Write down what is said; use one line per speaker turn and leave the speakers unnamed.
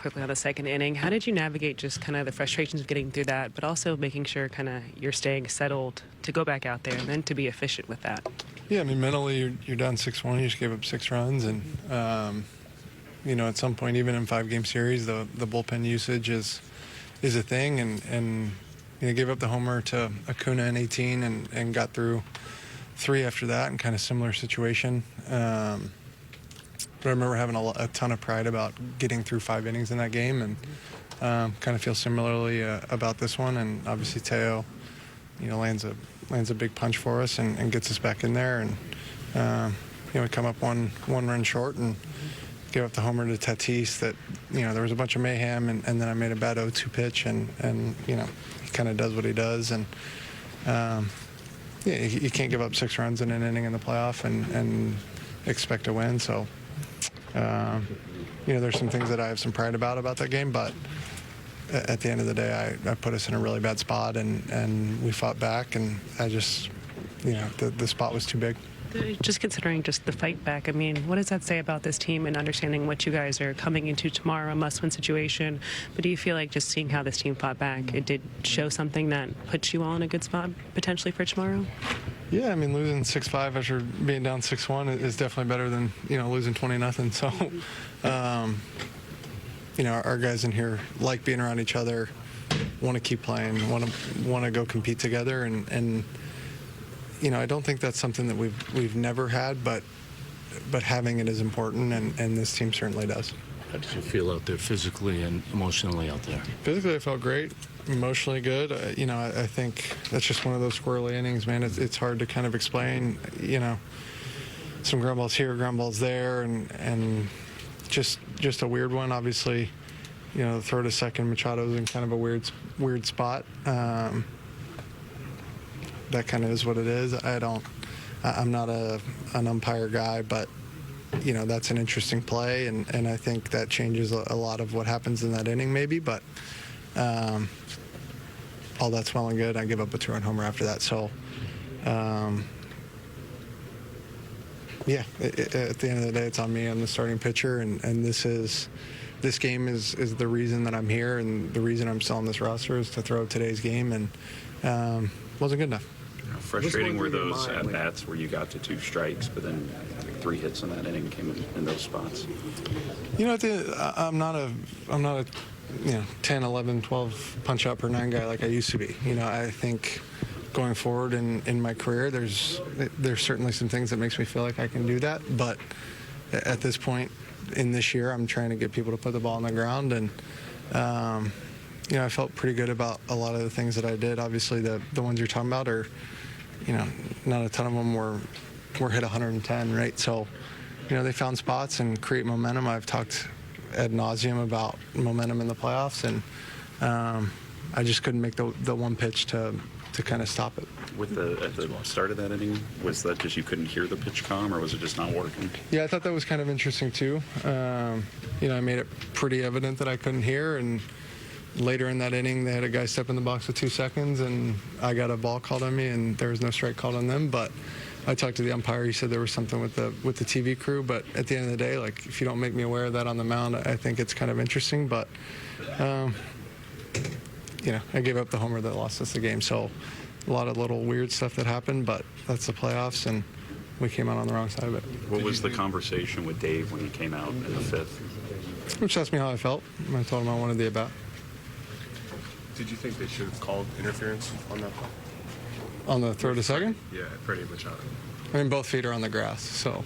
quickly on the second inning. How did you navigate just kind of the frustrations of getting through that, but also making sure kind of you're staying settled to go back out there and then to be efficient with that?
Yeah, I mean, mentally, you're down 6-1. You just gave up 6 runs. And, at some point, even in 5-game series, the bullpen usage is a thing. And gave up the homer to Acuna in 18 and got through 3 after that in kind of similar situation. But I remember having a ton of pride about getting through 5 innings in that game, and kind of feel similarly about this one. And obviously Teo, lands a big punch for us and gets us back in there. And we come up one run short and give up the homer to Tatis. That there was a bunch of mayhem, and then I made a bad 0-2 pitch, and he kind of does what he does. And you can't give up 6 runs in an inning in the playoff and expect to win. So. There's some things that I have some pride about that game, but at the end of the day, I put us in a really bad spot, and we fought back, and I just, the spot was too big.
Just considering just the fight back, I mean, what does that say about this team and understanding what you guys are coming into tomorrow, a must-win situation? But do you feel like just seeing how this team fought back, it did show something that puts you all in a good spot potentially for tomorrow?
Yeah, I mean, losing 6-5 after being down 6-1 is definitely better than, losing 20-0. So, our guys in here like being around each other, want to keep playing, want to go compete together, and I don't think that's something that we've never had, but having it is important, and this team certainly does.
How did you feel out there physically and emotionally out there?
Physically, I felt great. Emotionally good. I think that's just one of those squirrely innings, man. It's hard to kind of explain, some ground balls here, ground balls there, and just a weird one. Obviously, the throw to second, Machado's in kind of a weird spot. That kind of is what it is. I'm not an umpire guy, but that's an interesting play, and I think that changes a lot of what happens in that inning maybe, but all that's well and good. I give up a 2-run homer after that. So, at the end of the day, it's on me. I'm the starting pitcher, and this game is the reason that I'm here, and the reason I'm still on this roster is to throw today's game, and wasn't good enough.
How frustrating were those at-bats where you got to 2 strikes, but then 3 hits in that inning came in those spots?
I'm not a 10, 11, 12 punch out per 9 guy like I used to be. I think going forward in my career, there's certainly some things that makes me feel like I can do that. But at this point in this year, I'm trying to get people to put the ball on the ground, and I felt pretty good about a lot of the things that I did. Obviously, the ones you're talking about are, not a ton of them were hit 110, right? So, they found spots and create momentum. I've talked ad nauseum about momentum in the playoffs, and I just couldn't make the one pitch to kind of stop it.
At the start of that inning, was that just you couldn't hear the pitch come, or was it just not working?
Yeah, I thought that was kind of interesting too. I made it pretty evident that I couldn't hear, and later in that inning, they had a guy step in the box with 2 seconds, and I got a ball called on me, and there was no strike called on them. But I talked to the umpire. He said there was something with the TV crew. But at the end of the day, like, if you don't make me aware of that on the mound, I think it's kind of interesting. But I gave up the homer that lost us the game. So a lot of little weird stuff that happened, but that's the playoffs, and we came out on the wrong side of it.
What was the conversation with Dave when he came out in the 5th?
He just asked me how I felt. I told him I wanted the at-bat.
Did you think they should have called interference on that play?
On the throw to second?
Yeah, Freddie Machado.
I mean, both feet are on the grass, so